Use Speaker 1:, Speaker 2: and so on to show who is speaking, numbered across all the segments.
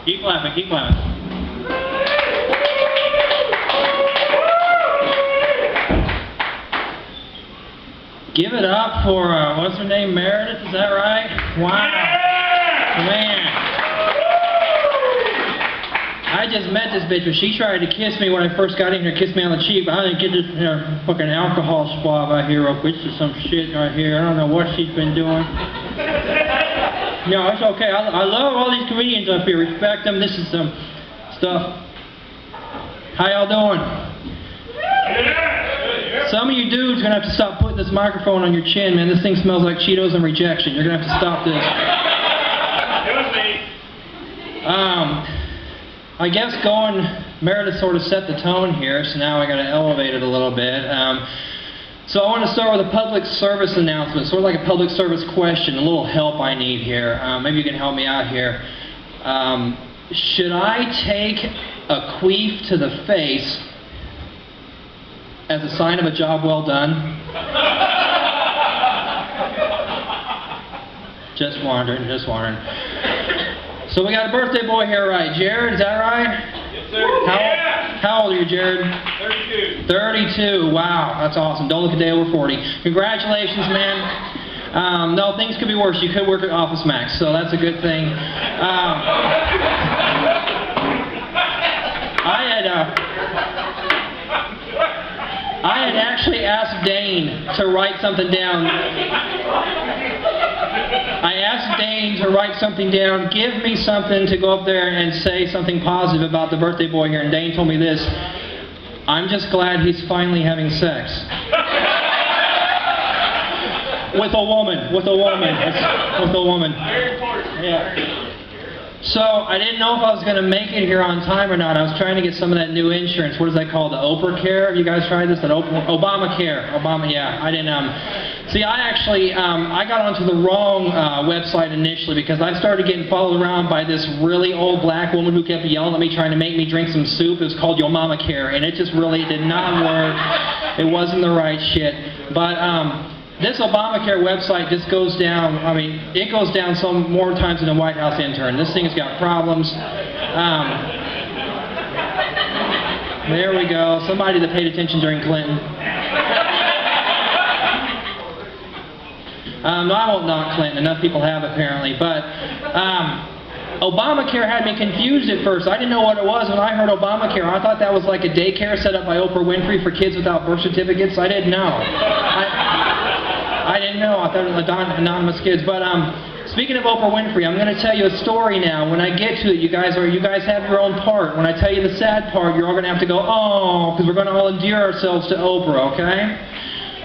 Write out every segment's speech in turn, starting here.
Speaker 1: Keep clapping, keep clapping. Give it up for, what's her name, Meredith, is that right? Wow. Man. I just met this bitch, but she tried to kiss me when I first got in here, kissed me on the cheek. I didn't get this fucking alcohol swab out here real quick. This is some shit right here. I don't know what she's been doing. No, it's okay. I love all these comedians up here. Respect them. This is some stuff. How y'all doing? Some of you dudes are going to have to stop putting this microphone on your chin, man. This thing smells like Cheetos and rejection. You're going to have to stop this. I guess Meredith sort of set the tone here, so now I got to elevate it a little bit. So I want to start with a public service announcement, sort of like a public service question, a little help I need here. Maybe you can help me out here. Should I take a queef to the face as a sign of a job well done? Just wondering, just wondering. So we got a birthday boy here, right? Jared, is that right?
Speaker 2: Yes, sir.
Speaker 1: How old are you, Jared?
Speaker 2: 32.
Speaker 1: 32, wow, that's awesome. Don't look a day over 40. Congratulations, man. No, things could be worse. You could work at Office Max, so that's a good thing. I had actually asked Dane to write something down. I asked Dane to write something down, give me something to go up there and say something positive about the birthday boy here, and Dane told me this: I'm just glad he's finally having sex. With a woman.
Speaker 2: Very important.
Speaker 1: Yeah. So, I didn't know if I was going to make it here on time or not. I was trying to get some of that new insurance. What is that called? The Oprah Care? Have you guys tried this? That Obamacare. Yeah. I didn't, see, I got onto the wrong website initially because I started getting followed around by this really old black woman who kept yelling at me, trying to make me drink some soup. It was called Yo Mama Care, and it just really did not work. It wasn't the right shit. But, this Obamacare website just goes down, it goes down some more times than a White House intern. This thing has got problems. There we go. Somebody that paid attention during Clinton. No, I won't knock Clinton. Enough people have, apparently. But Obamacare had me confused at first. I didn't know what it was when I heard Obamacare. I thought that was like a daycare set up by Oprah Winfrey for kids without birth certificates. I didn't know. I didn't know. I thought it was anonymous kids. But speaking of Oprah Winfrey, I'm going to tell you a story now. When I get to it, you guys have your own part. When I tell you the sad part, you're all going to have to go, oh, because we're going to all endear ourselves to Oprah, okay?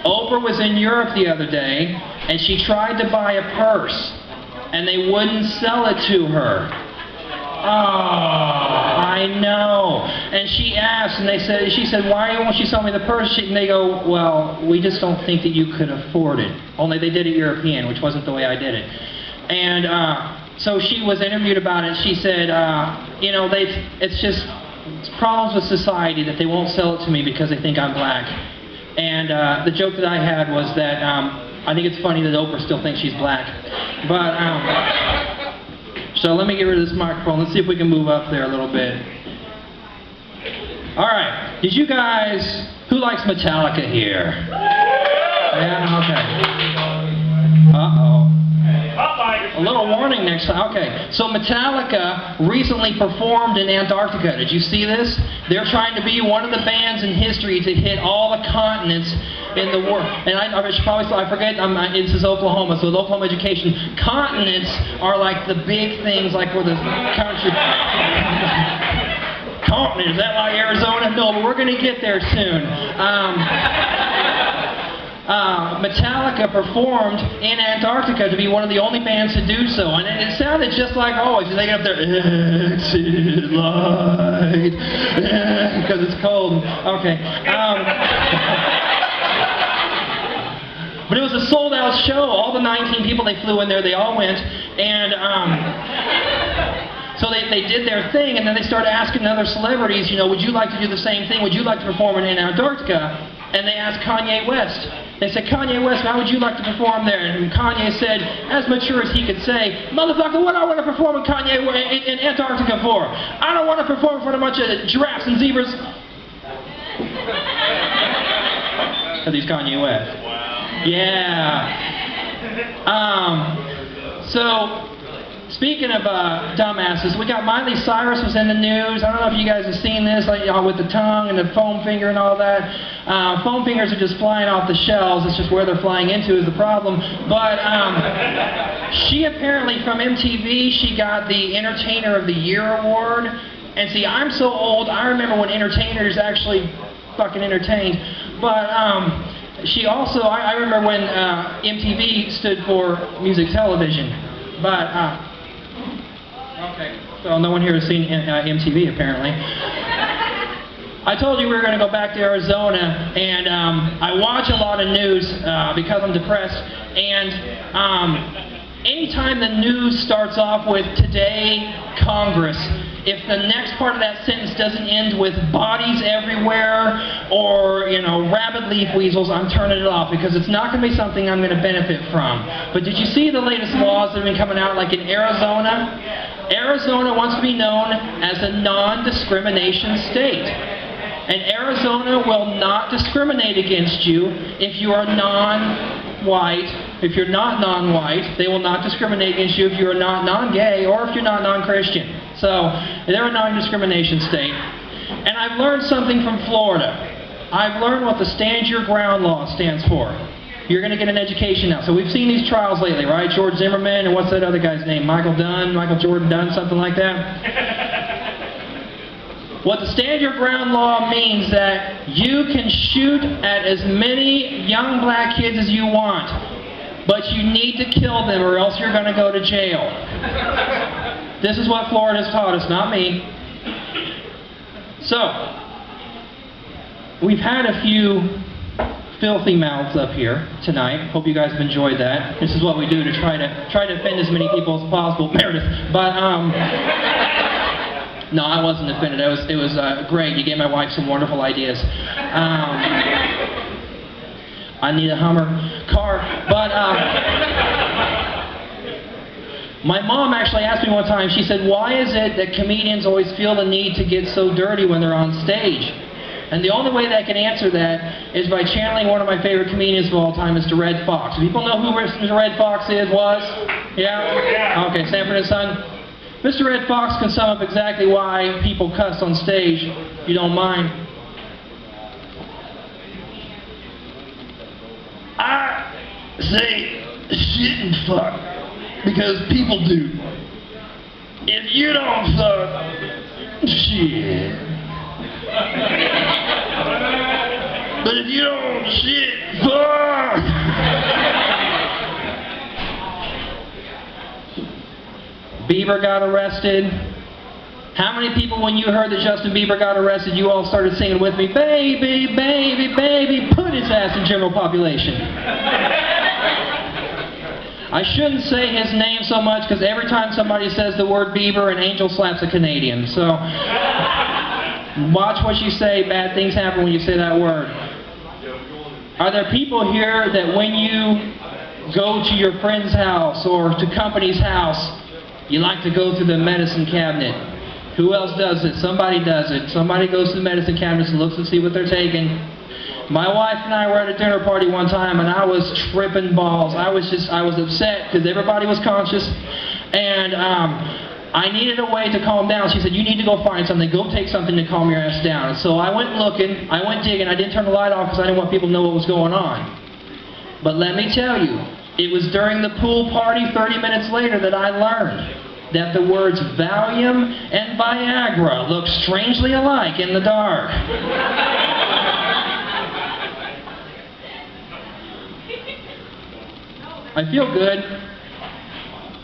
Speaker 1: Oprah was in Europe the other day, and she tried to buy a purse, and they wouldn't sell it to her. Oh, I know. And she asked, and she said, why won't you sell me the purse? And they go, well, we just don't think that you could afford it. Only they did it European, which wasn't the way I did it. And so she was interviewed about it. She said, it's problems with society that they won't sell it to me because they think I'm black. And the joke that I had was that I think it's funny that Oprah still thinks she's black. But, so let me get rid of this microphone. Let's see if we can move up there a little bit. Alright, did you guys, who likes Metallica here? Yeah, okay. Uh-oh. A little warning next time. Okay, so Metallica recently performed in Antarctica. Did you see this? They're trying to be one of the bands in history to hit all the continents in the world. And I should probably, I forget, this is Oklahoma, so with Oklahoma education, continents are like the big things, like where the country... Continent, is that like Arizona? No, but we're going to get there soon. Metallica performed in Antarctica to be one of the only bands to do so, and it sounded just like always. They get up there, exit light, because it's cold. Okay. But it was a sold-out show. All the 19 people they flew in there, they all went, and so they did their thing, and then they started asking other celebrities, would you like to do the same thing? Would you like to perform in Antarctica? And they asked Kanye West. They said, Kanye West, how would you like to perform there? And Kanye said, as mature as he could say, motherfucker, what do I want to perform with Kanye in Antarctica for? I don't want to perform in front of a bunch of giraffes and zebras. Because he's Kanye West.
Speaker 2: Wow.
Speaker 1: Yeah. So, speaking of dumbasses, we got Miley Cyrus was in the news. I don't know if you guys have seen this, like with the tongue and the foam finger and all that. Foam fingers are just flying off the shelves. It's just where they're flying into is the problem. But she apparently, from MTV, she got the Entertainer of the Year award. And see, I'm so old, I remember when entertainers actually fucking entertained. But she also, I remember when MTV stood for music television. But, okay, so no one here has seen MTV apparently. I told you we were going to go back to Arizona, and I watch a lot of news because I'm depressed, and anytime the news starts off with "Today, Congress," if the next part of that sentence doesn't end with "bodies everywhere" or, you know, "rabid leaf weasels," I'm turning it off because it's not going to be something I'm going to benefit from. But did you see the latest laws that have been coming out, like in Arizona? Arizona wants to be known as a non-discrimination state. And Arizona will not discriminate against you if you are non-white. If you're not non-white, they will not discriminate against you if you are not non-gay or if you're not non-Christian. So, they're a non-discrimination state. And I've learned something from Florida. I've learned what the Stand Your Ground law stands for. You're going to get an education now. So we've seen these trials lately, right? George Zimmerman and what's that other guy's name? Michael Jordan Dunn, something like that. What the Stand Your Ground law means that you can shoot at as many young black kids as you want, but you need to kill them or else you're going to go to jail. This is what Florida's taught us, not me. So, we've had a few filthy mouths up here tonight. Hope you guys have enjoyed that. This is what we do to try to offend as many people as possible. Meredith. But, no, I wasn't offended. It was great. You gave my wife some wonderful ideas. I need a Hummer car. But my mom actually asked me one time, she said, why is it that comedians always feel the need to get so dirty when they're on stage? And the only way that I can answer that is by channeling one of my favorite comedians of all time, Mr. Red Fox. Do people know who Mr. Red Fox was? Yeah? Okay, Sanford and Son. Mr. Red Fox can sum up exactly why people cuss on stage, if you don't mind. I say shit and fuck because people do. If you don't fuck, shit. But if you don't shit, fuck. Bieber got arrested. How many people, when you heard that Justin Bieber got arrested, you all started singing with me, baby, baby, baby, put his ass in general population? I shouldn't say his name so much because every time somebody says the word Bieber, an angel slaps a Canadian. So, watch what you say. Bad things happen when you say that word. Are there people here that when you go to your friend's house or to company's house, you like to go through the medicine cabinet? Who else does it? Somebody does it. Somebody goes to the medicine cabinet and looks to see what they're taking. My wife and I were at a dinner party one time and I was tripping balls. I was upset because everybody was conscious and I needed a way to calm down. She said, you need to go find something. Go take something to calm your ass down. And so I went looking. I went digging. I didn't turn the light off because I didn't want people to know what was going on. But let me tell you, it was during the pool party 30 minutes later that I learned that the words Valium and Viagra look strangely alike in the dark. I feel good.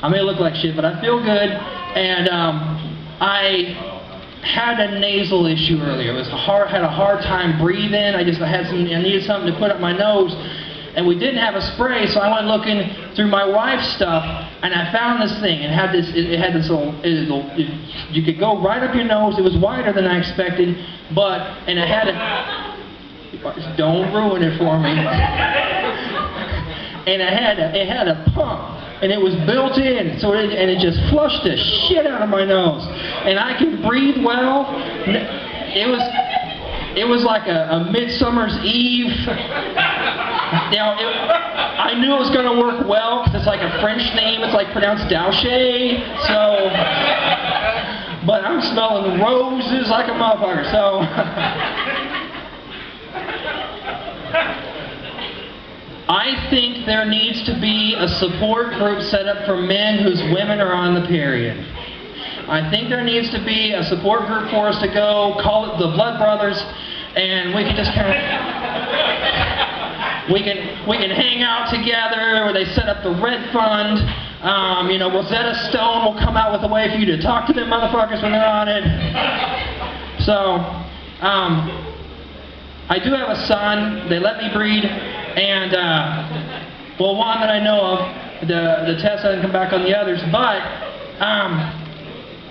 Speaker 1: I may look like shit, but I feel good. And I had a nasal issue earlier. Had a hard time breathing. I needed something to put up my nose. And we didn't have a spray, so I went looking through my wife's stuff, and I found this thing. It had this little, you could go right up your nose. It was wider than I expected, and it had a, don't ruin it for me. and it had a pump. And it was built in, so it just flushed the shit out of my nose. And I could breathe well. It was like a Midsummer's Eve. I knew it was going to work well because it's like a French name. It's like pronounced Dauche. So, but I'm smelling roses like a motherfucker. So. I think there needs to be a support group set up for men whose women are on the period. I think there needs to be a support group for us to go, call it the Blood Brothers, and we can just kind of, we can hang out together, where they set up the Red Fund. Rosetta Stone will come out with a way for you to talk to them motherfuckers when they're on it. So, I do have a son. They let me breed. And, one that I know of, the test hasn't come back on the others, but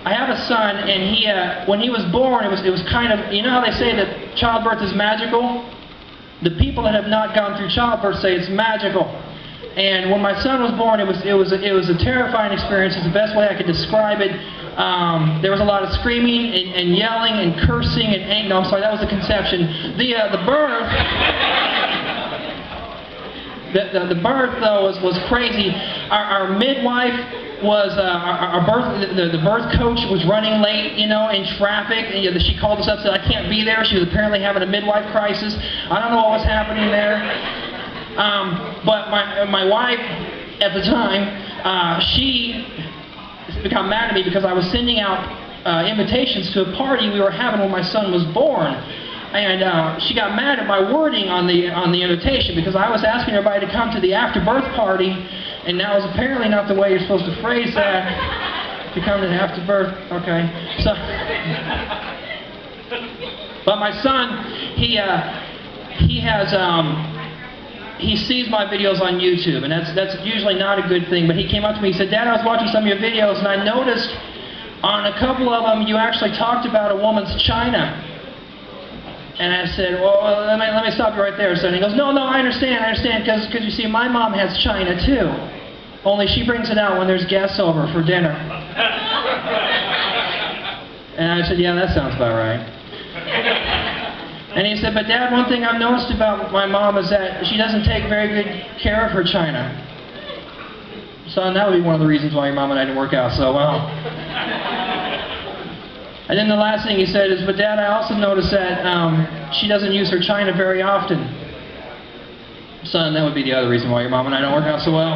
Speaker 1: I have a son, and he, when he was born, it was kind of, you know how they say that childbirth is magical? The people that have not gone through childbirth say it's magical. And when my son was born, it was a terrifying experience. It's the best way I could describe it. There was a lot of screaming and yelling and cursing and no, I'm sorry, that was the conception. The birth. The birth though was crazy. Our midwife was the birth coach was running late, in traffic. And, she called us up and said I can't be there. She was apparently having a midwife crisis. I don't know what was happening there. But my wife at the time, she got mad at me because I was sending out invitations to a party we were having when my son was born. And she got mad at my wording on the invitation because I was asking everybody to come to the after-birth party, and that was apparently not the way you're supposed to phrase that. To come to the after-birth, okay. So, but my son, he sees my videos on YouTube, and that's usually not a good thing. But he came up to me, he said, "Dad, I was watching some of your videos, and I noticed on a couple of them you actually talked about a woman's china." And I said, "Well, let me stop you right there, son." He goes, "No, I understand, because you see, my mom has china too. Only she brings it out when there's guests over for dinner." And I said, "Yeah, that sounds about right." And he said, "But Dad, one thing I've noticed about my mom is that she doesn't take very good care of her china." Son, that would be one of the reasons why your mom and I didn't work out so well. And then the last thing he said is, "But Dad, I also noticed that she doesn't use her china very often." Son, that would be the other reason why your mom and I don't work out so well.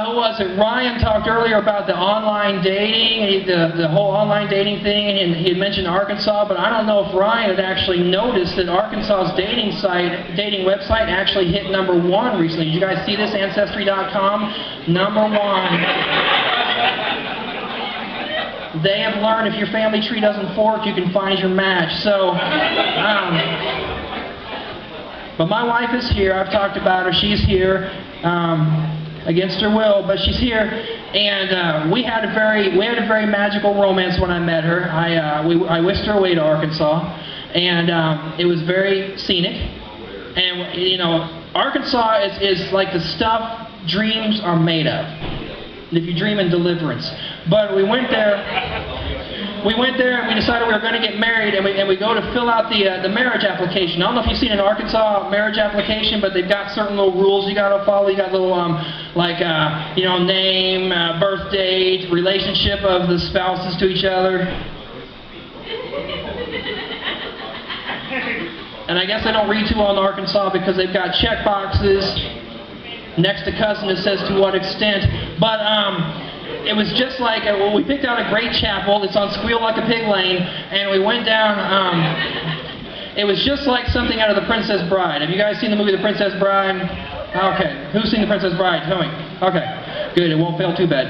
Speaker 1: Who was it? Ryan talked earlier about the online dating, the whole online dating thing, and he had mentioned Arkansas, but I don't know if Ryan had actually noticed that Arkansas's dating website actually hit #1 recently. Did you guys see this? Ancestry.com, #1. They have learned if your family tree doesn't fork, you can find your match. So, but my wife is here. I've talked about her. She's here, against her will, but she's here. And we had a very magical romance when I met her. I whisked her away to Arkansas, and it was very scenic. And Arkansas is like the stuff dreams are made of. If you dream in deliverance. But we went there and we decided we were going to get married, and we go to fill out the marriage application. I don't know if you've seen an Arkansas marriage application, but they've got certain little rules you got to follow. You got little name, birth date, relationship of the spouses to each other. And I guess I don't read too well in Arkansas because they've got check boxes next to cousin that says to what extent. But it was just like, we picked out a great chapel. It's on Squeal Like a Pig Lane, and we went down. It was just like something out of The Princess Bride. Have you guys seen the movie The Princess Bride? Okay. Who's seen The Princess Bride? Tell me. Okay. Good. It won't fail too bad.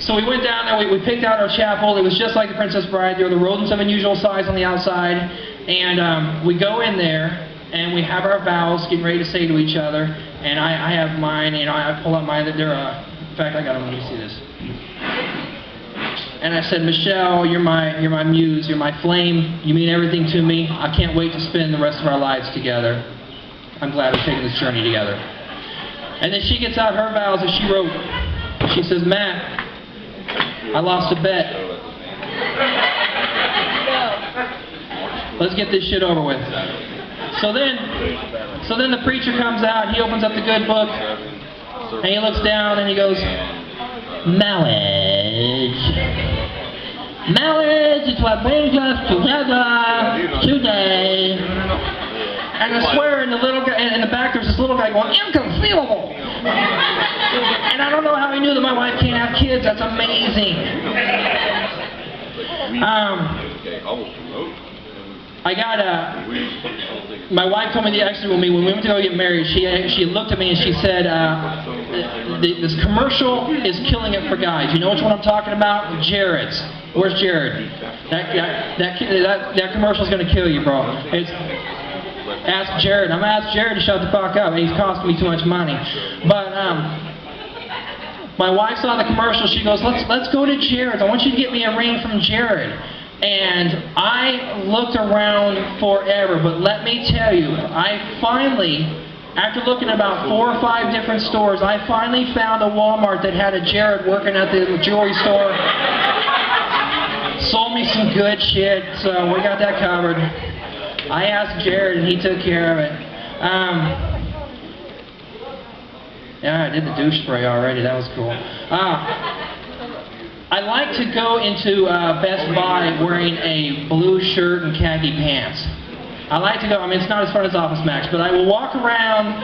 Speaker 1: So we went down there. We picked out our chapel. It was just like The Princess Bride. There were the rodents of unusual size on the outside. And we go in there, and we have our vows, getting ready to say to each other. And I have mine. I pull out mine. In fact, I got them. Let me see this. And I said, "Michelle, you're my muse. You're my flame. You mean everything to me. I can't wait to spend the rest of our lives together." I'm glad we're taking this journey together. And then she gets out her vows that she wrote. She says, Matt, I lost a bet. Let's get this shit over with. So then the preacher comes out, he opens up the good book, and he looks down and he goes, marriage. Marriage is what brings us together today. And I swear in the back there's this little guy going, inconceivable. And I don't know how he knew that my wife can't have kids. That's amazing. My wife told me actually when we went to go get married, she looked at me and she said, this commercial is killing it for guys. You know which one I'm talking about? Jared's. Where's Jared? That commercial's gonna kill you, bro. Ask Jared. I'm gonna ask Jared to shut the fuck up. He's costing me too much money. But my wife saw the commercial. She goes, let's go to Jared's. I want you to get me a ring from Jared. And I looked around forever, but let me tell you, I finally, after looking about 4 or 5 different stores, I finally found a Walmart that had a Jared working at the jewelry store. Sold me some good shit, so we got that covered. I asked Jared and he took care of it. Yeah, I did the douche spray already, that was cool. I like to go into Best Buy wearing a blue shirt and khaki pants. I like to go, I mean it's not as fun as Office Max, but I will walk around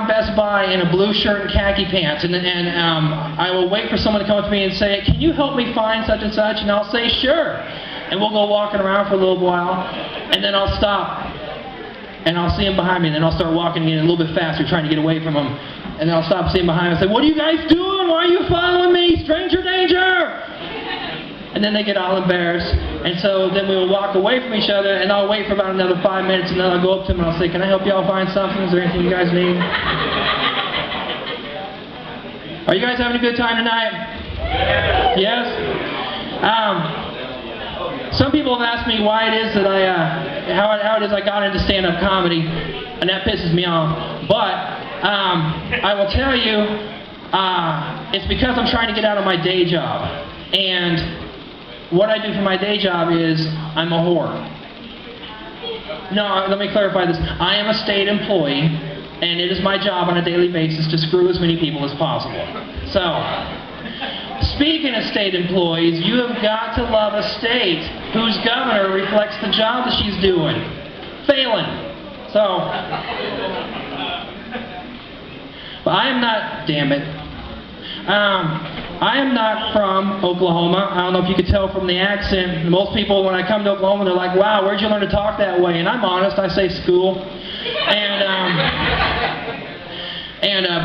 Speaker 1: Best Buy in a blue shirt and khaki pants, and I will wait for someone to come up to me and say, can you help me find such and such? And I'll say, sure. And we'll go walking around for a little while, and then I'll stop, and I'll see him behind me, and then I'll start walking in a little bit faster, trying to get away from him. And then I'll stop, see him behind me, and say, what are you guys doing? Why are you following me? Stranger danger! And then they get all embarrassed. And so then we will walk away from each other, and I'll wait for about another 5 minutes, and then I'll go up to them and I'll say, can I help y'all find something? Is there anything you guys need? Are you guys having a good time tonight? Yes? Some people have asked me why it is that how it is I got into stand-up comedy, and that pisses me off. But I will tell you, it's because I'm trying to get out of my day job. And what I do for my day job is I'm a whore. No, let me clarify this. I am a state employee, and it is my job on a daily basis to screw as many people as possible. So, speaking of state employees, you have got to love a state whose governor reflects the job that she's doing. Failing. So, but I am not, damn it. I am not from Oklahoma. I don't know if you could tell from the accent. Most people, when I come to Oklahoma, they're like, wow, where'd you learn to talk that way? And I'm honest, I say school. But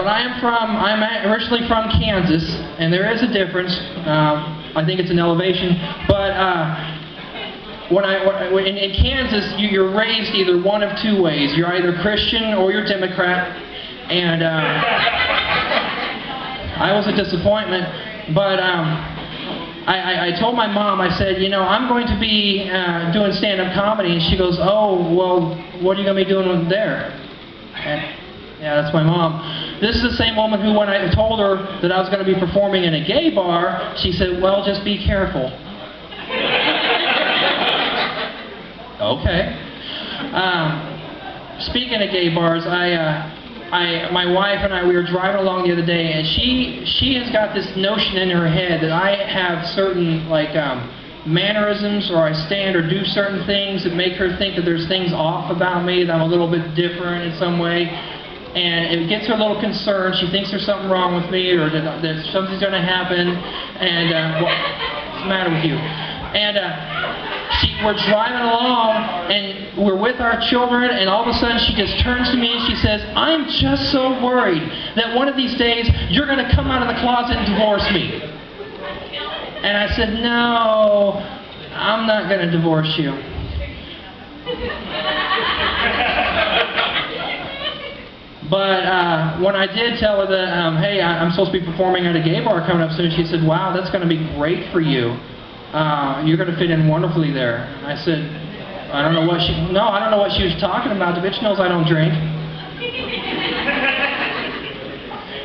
Speaker 1: I'm originally from Kansas, and there is a difference. I think it's an elevation. But in Kansas, you're raised either one of 2 ways. You're either Christian or you're Democrat. And I was a disappointment, but I told my mom, I said, you know, I'm going to be doing stand-up comedy, and she goes, oh, well, what are you going to be doing there? And, yeah, that's my mom. This is the same woman who, when I told her that I was going to be performing in a gay bar, she said, well, just be careful. Okay. Speaking of gay bars, my wife and I, we were driving along the other day, and she has got this notion in her head that I have certain, like, mannerisms, or I stand or do certain things that make her think that there's things off about me, that I'm a little bit different in some way. And it gets her a little concerned. She thinks there's something wrong with me, or that something's going to happen, and what's the matter with you? And we're driving along, and we're with our children, and all of a sudden she just turns to me and she says, I'm just so worried that one of these days you're going to come out of the closet and divorce me. And I said, no, I'm not going to divorce you. But when I did tell her that, hey, I'm supposed to be performing at a gay bar coming up soon, she said, wow, that's going to be great for you. You're going to fit in wonderfully there. And I said, I don't know what she was talking about. The bitch knows I don't drink.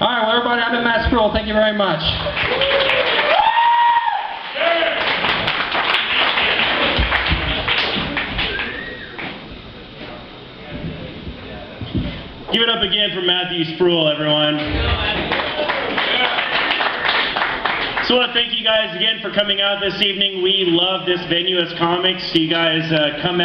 Speaker 1: All right, well, everybody, I've been Matt Sproul. Thank you very much.
Speaker 3: Give it up again for Matthew Sproul, everyone. So I want to thank you guys again for coming out this evening. We love this venue as comics. You guys come out.